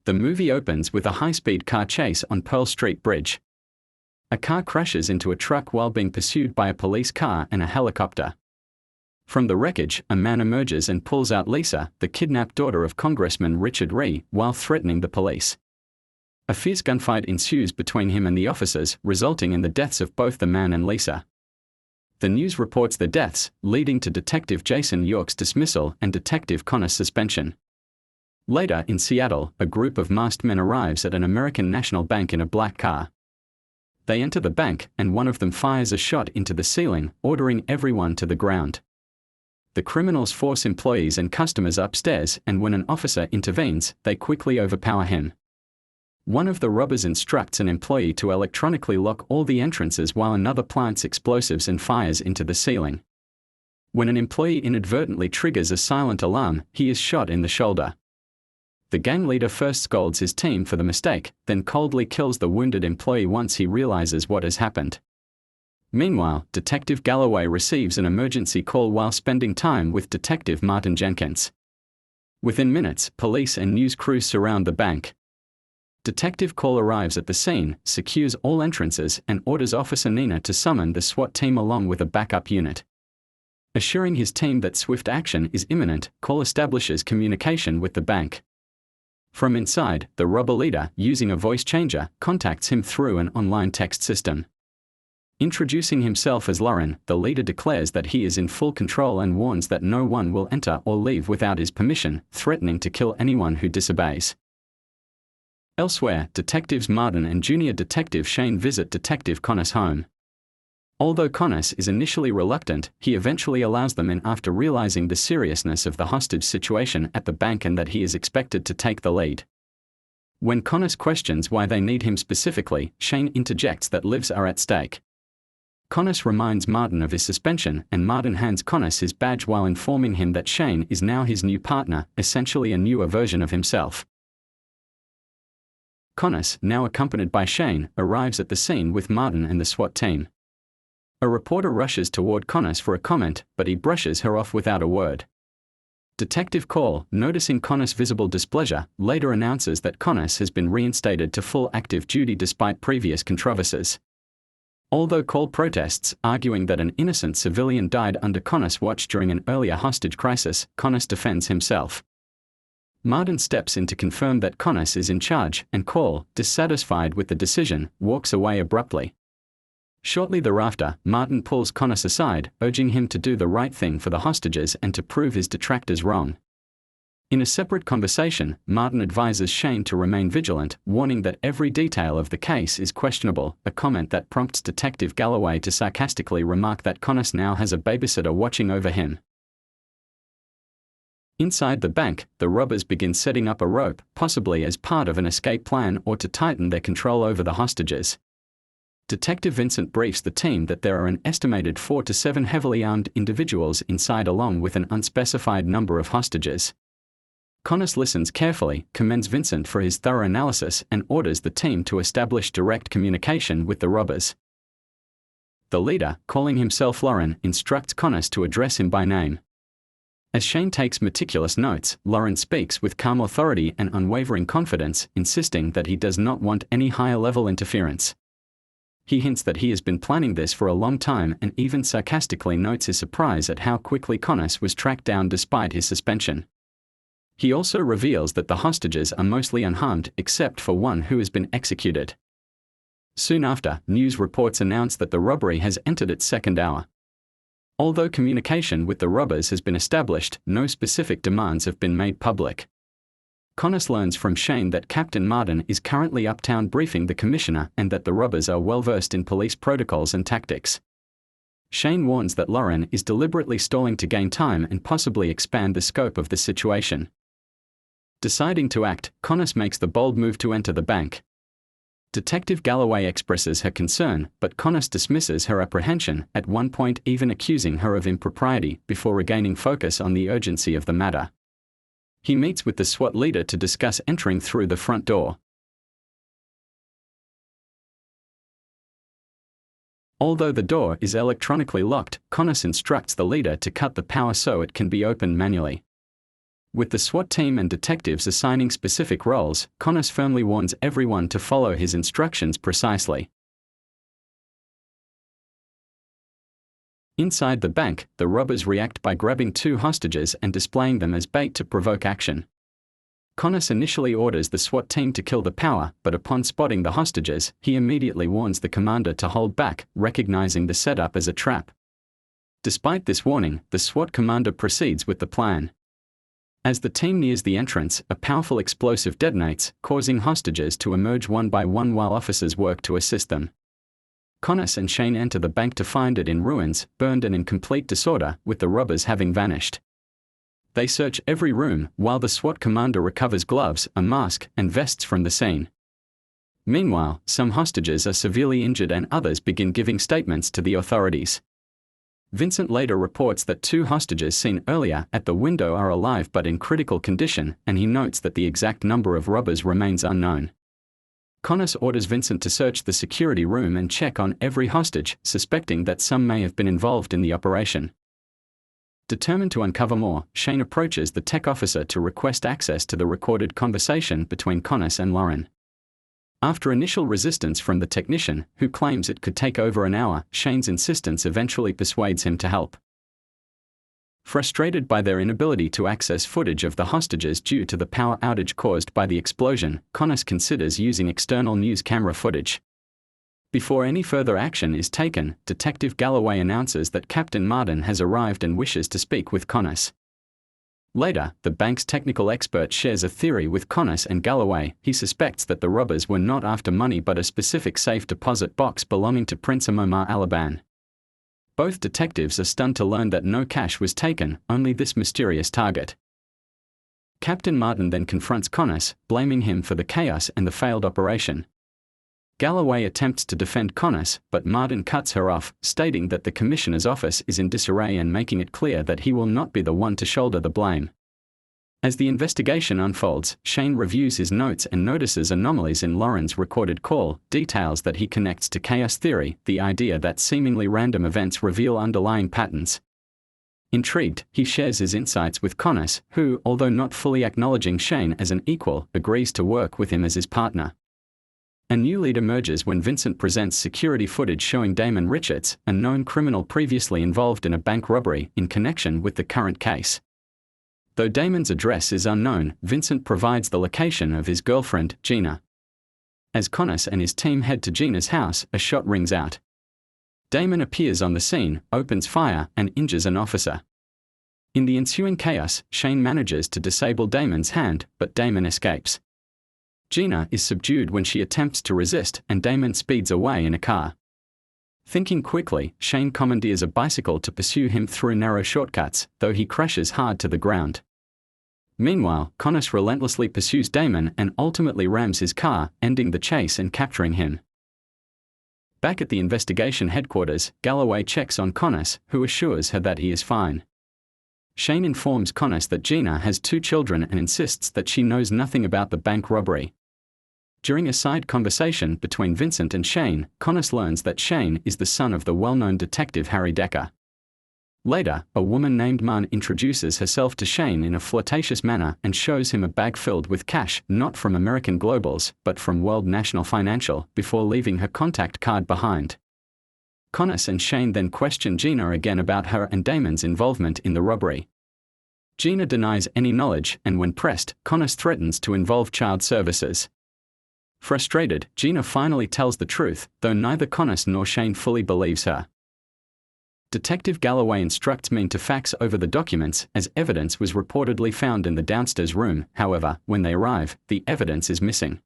The movie opens with a high-speed car chase on Pearl Street Bridge. A car crashes into a truck while being pursued by a police car and a helicopter. From the wreckage, a man emerges and pulls out Lisa, the kidnapped daughter of Congressman Richard Rhee, while threatening the police. A fierce gunfight ensues between him and the officers, resulting in the deaths of both the man and Lisa. The news reports the deaths, leading to Detective Jason York's dismissal and Detective Conners' suspension. Later in Seattle, a group of masked men arrives at an American National Bank in a black car. They enter the bank, and one of them fires a shot into the ceiling, ordering everyone to the ground. The criminals force employees and customers upstairs, and when an officer intervenes, they quickly overpower him. One of the robbers instructs an employee to electronically lock all the entrances while another plants explosives and fires into the ceiling. When an employee inadvertently triggers a silent alarm, he is shot in the shoulder. The gang leader first scolds his team for the mistake, then coldly kills the wounded employee once he realizes what has happened. Meanwhile, Detective Galloway receives an emergency call while spending time with Detective Martin Jenkins. Within minutes, police and news crews surround the bank. Detective Cole arrives at the scene, secures all entrances, and orders Officer Nina to summon the SWAT team along with a backup unit. Assuring his team that swift action is imminent, Cole establishes communication with the bank. From inside, the robber leader, using a voice changer, contacts him through an online text system. Introducing himself as Lorenz, the leader declares that he is in full control and warns that no one will enter or leave without his permission, threatening to kill anyone who disobeys. Elsewhere, Detectives Martin and Junior Detective Shane visit Detective Conners' home. Although Conners is initially reluctant, he eventually allows them in after realizing the seriousness of the hostage situation at the bank and that he is expected to take the lead. When Conners questions why they need him specifically, Shane interjects that lives are at stake. Conners reminds Martin of his suspension, and Martin hands Conners his badge while informing him that Shane is now his new partner, essentially a newer version of himself. Conners, now accompanied by Shane, arrives at the scene with Martin and the SWAT team. A reporter rushes toward Conners for a comment, but he brushes her off without a word. Detective Cole, noticing Conners' visible displeasure, later announces that Conners has been reinstated to full active duty despite previous controversies. Although Cole protests, arguing that an innocent civilian died under Conners' watch during an earlier hostage crisis, Conners defends himself. Martin steps in to confirm that Conners is in charge, and Cole, dissatisfied with the decision, walks away abruptly. Shortly thereafter, Martin pulls Conners aside, urging him to do the right thing for the hostages and to prove his detractors wrong. In a separate conversation, Martin advises Shane to remain vigilant, warning that every detail of the case is questionable, a comment that prompts Detective Galloway to sarcastically remark that Conners now has a babysitter watching over him. Inside the bank, the robbers begin setting up a rope, possibly as part of an escape plan or to tighten their control over the hostages. Detective Vincent briefs the team that there are an estimated 4 to 7 heavily armed individuals inside along with an unspecified number of hostages. Conners listens carefully, commends Vincent for his thorough analysis, and orders the team to establish direct communication with the robbers. The leader, calling himself Lorenz, instructs Conners to address him by name. As Shane takes meticulous notes, Lorenz speaks with calm authority and unwavering confidence, insisting that he does not want any higher-level interference. He hints that he has been planning this for a long time and even sarcastically notes his surprise at how quickly Conners was tracked down despite his suspension. He also reveals that the hostages are mostly unharmed except for one who has been executed. Soon after, news reports announce that the robbery has entered its second hour. Although communication with the robbers has been established, no specific demands have been made public. Conners learns from Shane that Captain Martin is currently uptown briefing the commissioner and that the robbers are well versed in police protocols and tactics. Shane warns that Lorenz is deliberately stalling to gain time and possibly expand the scope of the situation. Deciding to act, Conners makes the bold move to enter the bank. Detective Galloway expresses her concern, but Conners dismisses her apprehension, at one point even accusing her of impropriety, before regaining focus on the urgency of the matter. He meets with the SWAT leader to discuss entering through the front door. Although the door is electronically locked, Conners instructs the leader to cut the power so it can be opened manually. With the SWAT team and detectives assigning specific roles, Conners firmly warns everyone to follow his instructions precisely. Inside the bank, the robbers react by grabbing 2 hostages and displaying them as bait to provoke action. Conners initially orders the SWAT team to kill the power, but upon spotting the hostages, he immediately warns the commander to hold back, recognizing the setup as a trap. Despite this warning, the SWAT commander proceeds with the plan. As the team nears the entrance, a powerful explosive detonates, causing hostages to emerge one by one while officers work to assist them. Conners and Shane enter the bank to find it in ruins, burned and in complete disorder, with the robbers having vanished. They search every room, while the SWAT commander recovers gloves, a mask, and vests from the scene. Meanwhile, some hostages are severely injured and others begin giving statements to the authorities. Vincent later reports that 2 hostages seen earlier at the window are alive but in critical condition, and he notes that the exact number of robbers remains unknown. Conners orders Vincent to search the security room and check on every hostage, suspecting that some may have been involved in the operation. Determined to uncover more, Shane approaches the tech officer to request access to the recorded conversation between Conners and Lorenz. After initial resistance from the technician, who claims it could take over an hour, Shane's insistence eventually persuades him to help. Frustrated by their inability to access footage of the hostages due to the power outage caused by the explosion, Conners considers using external news camera footage. Before any further action is taken, Detective Galloway announces that Captain Martin has arrived and wishes to speak with Conners. Later, the bank's technical expert shares a theory with Conners and Galloway. He suspects that the robbers were not after money but a specific safe deposit box belonging to Prince Omar Alaban. Both detectives are stunned to learn that no cash was taken, only this mysterious target. Captain Martin then confronts Conners, blaming him for the chaos and the failed operation. Galloway attempts to defend Conners, but Martin cuts her off, stating that the commissioner's office is in disarray and making it clear that he will not be the one to shoulder the blame. As the investigation unfolds, Shane reviews his notes and notices anomalies in Lorenz's recorded call, details that he connects to chaos theory, the idea that seemingly random events reveal underlying patterns. Intrigued, he shares his insights with Conners, who, although not fully acknowledging Shane as an equal, agrees to work with him as his partner. A new lead emerges when Vincent presents security footage showing Damon Richards, a known criminal previously involved in a bank robbery, in connection with the current case. Though Damon's address is unknown, Vincent provides the location of his girlfriend, Gina. As Conners and his team head to Gina's house, a shot rings out. Damon appears on the scene, opens fire, and injures an officer. In the ensuing chaos, Shane manages to disable Damon's hand, but Damon escapes. Gina is subdued when she attempts to resist, and Damon speeds away in a car. Thinking quickly, Shane commandeers a bicycle to pursue him through narrow shortcuts, though he crashes hard to the ground. Meanwhile, Conners relentlessly pursues Damon and ultimately rams his car, ending the chase and capturing him. Back at the investigation headquarters, Galloway checks on Conners, who assures her that he is fine. Shane informs Conners that Gina has 2 children and insists that she knows nothing about the bank robbery. During a side conversation between Vincent and Shane, Conners learns that Shane is the son of the well-known detective Harry Dekker. Later, a woman named Man introduces herself to Shane in a flirtatious manner and shows him a bag filled with cash, not from American Globals, but from World National Financial, before leaving her contact card behind. Conners and Shane then question Gina again about her and Damon's involvement in the robbery. Gina denies any knowledge, and when pressed, Conners threatens to involve child services. Frustrated, Gina finally tells the truth, though neither Conners nor Shane fully believes her. Detective Galloway instructs Men to fax over the documents, as evidence was reportedly found in the downstairs room. However, when they arrive, the evidence is missing.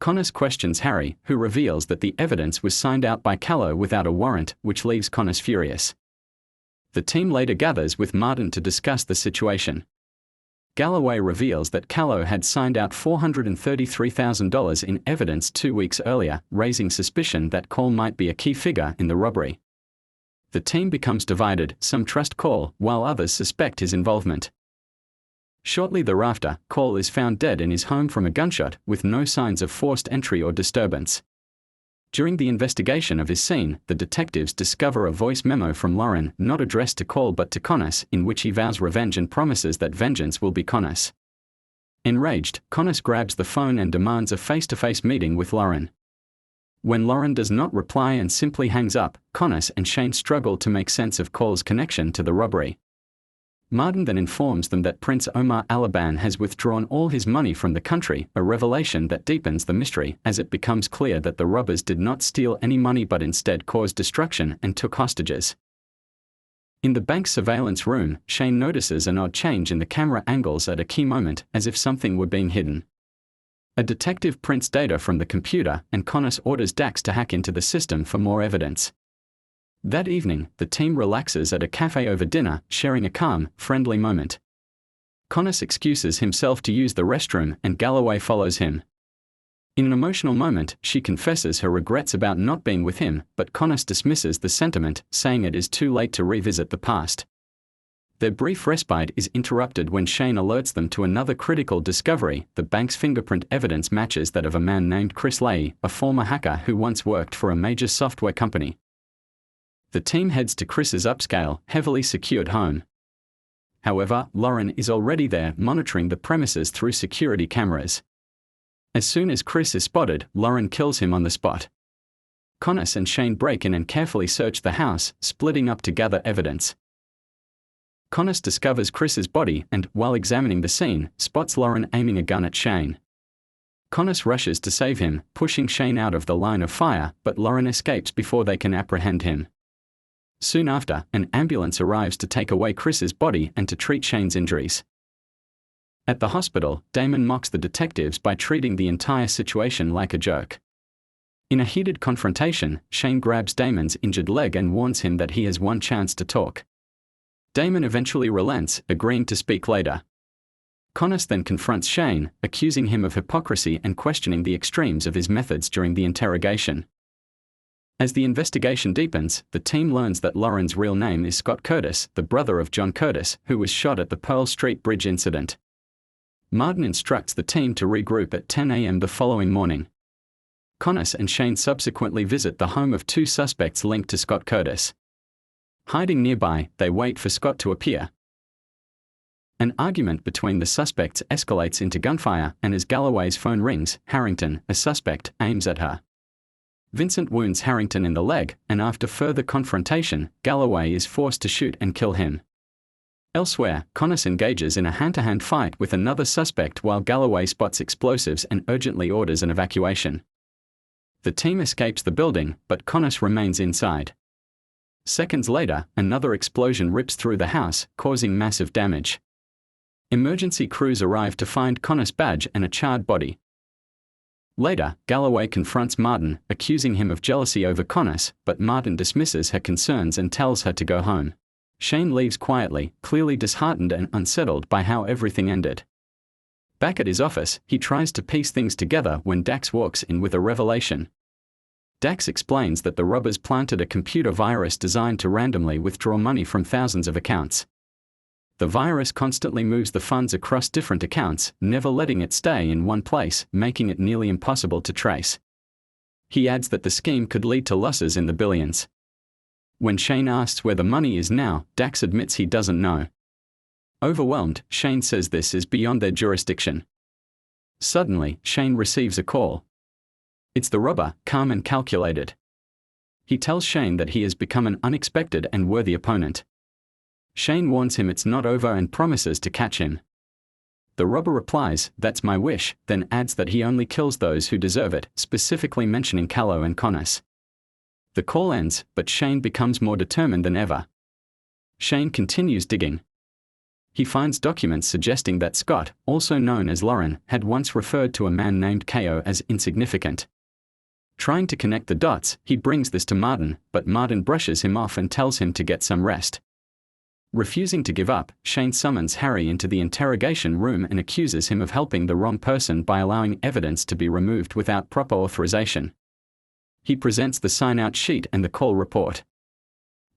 Conners questions Harry, who reveals that the evidence was signed out by Callow without a warrant, which leaves Conners furious. The team later gathers with Martin to discuss the situation. Galloway reveals that Callow had signed out $433,000 in evidence 2 weeks earlier, raising suspicion that Call might be a key figure in the robbery. The team becomes divided, some trust Call, while others suspect his involvement. Shortly thereafter, Call is found dead in his home from a gunshot, with no signs of forced entry or disturbance. During the investigation of his scene, the detectives discover a voice memo from Lorenz, not addressed to Cole but to Conners, in which he vows revenge and promises that vengeance will be Conners. Enraged, Conners grabs the phone and demands a face-to-face meeting with Lorenz. When Lorenz does not reply and simply hangs up, Conners and Shane struggle to make sense of Cole's connection to the robbery. Martin then informs them that Prince Omar Alaban has withdrawn all his money from the country, a revelation that deepens the mystery as it becomes clear that the robbers did not steal any money but instead caused destruction and took hostages. In the bank's surveillance room, Shane notices an odd change in the camera angles at a key moment, as if something were being hidden. A detective prints data from the computer, and Conners orders Dax to hack into the system for more evidence. That evening, the team relaxes at a cafe over dinner, sharing a calm, friendly moment. Conners excuses himself to use the restroom, and Galloway follows him. In an emotional moment, she confesses her regrets about not being with him, but Conners dismisses the sentiment, saying it is too late to revisit the past. Their brief respite is interrupted when Shane alerts them to another critical discovery. The bank's fingerprint evidence matches that of a man named Chris Leahy, a former hacker who once worked for a major software company. The team heads to Chris's upscale, heavily secured home. However, Lorenz is already there, monitoring the premises through security cameras. As soon as Chris is spotted, Lorenz kills him on the spot. Conners and Shane break in and carefully search the house, splitting up to gather evidence. Conners discovers Chris's body and, while examining the scene, spots Lorenz aiming a gun at Shane. Conners rushes to save him, pushing Shane out of the line of fire, but Lorenz escapes before they can apprehend him. Soon after, an ambulance arrives to take away Chris's body and to treat Shane's injuries. At the hospital, Damon mocks the detectives by treating the entire situation like a joke. In a heated confrontation, Shane grabs Damon's injured leg and warns him that he has one chance to talk. Damon eventually relents, agreeing to speak later. Conners then confronts Shane, accusing him of hypocrisy and questioning the extremes of his methods during the interrogation. As the investigation deepens, the team learns that Lorenz's real name is Scott Curtis, the brother of John Curtis, who was shot at the Pearl Street Bridge incident. Martin instructs the team to regroup at 10 a.m. the following morning. Conners and Shane subsequently visit the home of two suspects linked to Scott Curtis. Hiding nearby, they wait for Scott to appear. An argument between the suspects escalates into gunfire, and as Galloway's phone rings, Harrington, a suspect, aims at her. Vincent wounds Harrington in the leg, and after further confrontation, Galloway is forced to shoot and kill him. Elsewhere, Conners engages in a hand-to-hand fight with another suspect while Galloway spots explosives and urgently orders an evacuation. The team escapes the building, but Conners remains inside. Seconds later, another explosion rips through the house, causing massive damage. Emergency crews arrive to find Conners' badge and a charred body. Later, Galloway confronts Martin, accusing him of jealousy over Conners, but Martin dismisses her concerns and tells her to go home. Shane leaves quietly, clearly disheartened and unsettled by how everything ended. Back at his office, he tries to piece things together when Dax walks in with a revelation. Dax explains that the robbers planted a computer virus designed to randomly withdraw money from thousands of accounts. The virus constantly moves the funds across different accounts, never letting it stay in one place, making it nearly impossible to trace. He adds that the scheme could lead to losses in the billions. When Shane asks where the money is now, Dax admits he doesn't know. Overwhelmed, Shane says this is beyond their jurisdiction. Suddenly, Shane receives a call. It's the robber, calm and calculated. He tells Shane that he has become an unexpected and worthy opponent. Shane warns him it's not over and promises to catch him. The robber replies, "That's my wish," then adds that he only kills those who deserve it, specifically mentioning Callow and Conners. The call ends, but Shane becomes more determined than ever. Shane continues digging. He finds documents suggesting that Scott, also known as Lorenz, had once referred to a man named Ko as insignificant. Trying to connect the dots, he brings this to Martin, but Martin brushes him off and tells him to get some rest. Refusing to give up, Shane summons Harry into the interrogation room and accuses him of helping the wrong person by allowing evidence to be removed without proper authorization. He presents the sign-out sheet and the call report.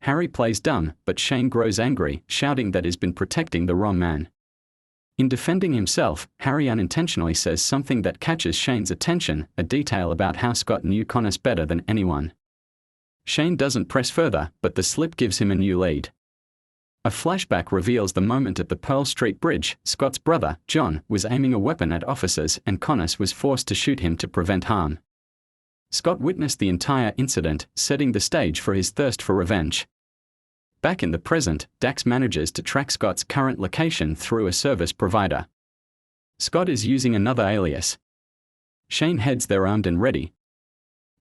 Harry plays dumb, but Shane grows angry, shouting that he's been protecting the wrong man. In defending himself, Harry unintentionally says something that catches Shane's attention, a detail about how Scott knew Conners better than anyone. Shane doesn't press further, but the slip gives him a new lead. A flashback reveals the moment at the Pearl Street Bridge. Scott's brother, John, was aiming a weapon at officers and Conners was forced to shoot him to prevent harm. Scott witnessed the entire incident, setting the stage for his thirst for revenge. Back in the present, Dax manages to track Scott's current location through a service provider. Scott is using another alias. Shane heads there armed and ready.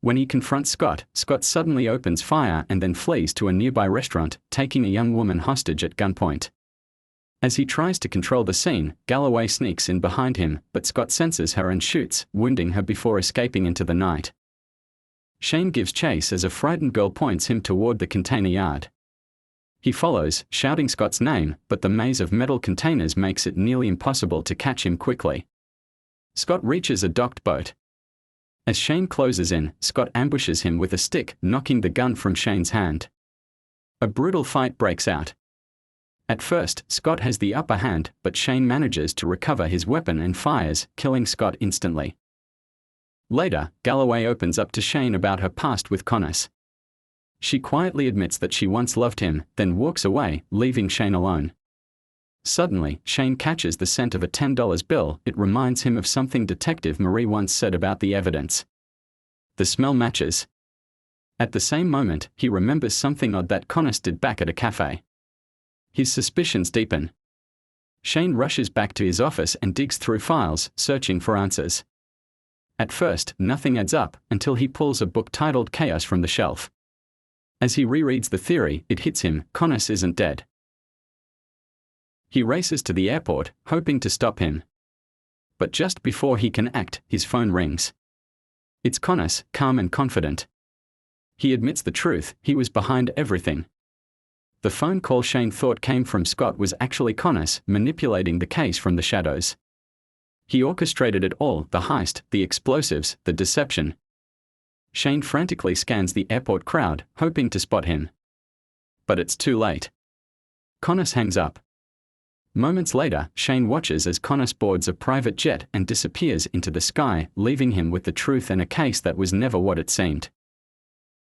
When he confronts Scott, Scott suddenly opens fire and then flees to a nearby restaurant, taking a young woman hostage at gunpoint. As he tries to control the scene, Galloway sneaks in behind him, but Scott senses her and shoots, wounding her before escaping into the night. Shane gives chase as a frightened girl points him toward the container yard. He follows, shouting Scott's name, but the maze of metal containers makes it nearly impossible to catch him quickly. Scott reaches a docked boat. As Shane closes in, Scott ambushes him with a stick, knocking the gun from Shane's hand. A brutal fight breaks out. At first, Scott has the upper hand, but Shane manages to recover his weapon and fires, killing Scott instantly. Later, Galloway opens up to Shane about her past with Conners. She quietly admits that she once loved him, then walks away, leaving Shane alone. Suddenly, Shane catches the scent of a $10 bill. It reminds him of something Detective Marie once said about the evidence. The smell matches. At the same moment, he remembers something odd that Conners did back at a cafe. His suspicions deepen. Shane rushes back to his office and digs through files, searching for answers. At first, nothing adds up, until he pulls a book titled Chaos from the shelf. As he rereads the theory, it hits him: Conners isn't dead. He races to the airport, hoping to stop him. But just before he can act, his phone rings. It's Conners, calm and confident. He admits the truth: he was behind everything. The phone call Shane thought came from Scott was actually Conners, manipulating the case from the shadows. He orchestrated it all: the heist, the explosives, the deception. Shane frantically scans the airport crowd, hoping to spot him. But it's too late. Conners hangs up. Moments later, Shane watches as Conners boards a private jet and disappears into the sky, leaving him with the truth and a case that was never what it seemed.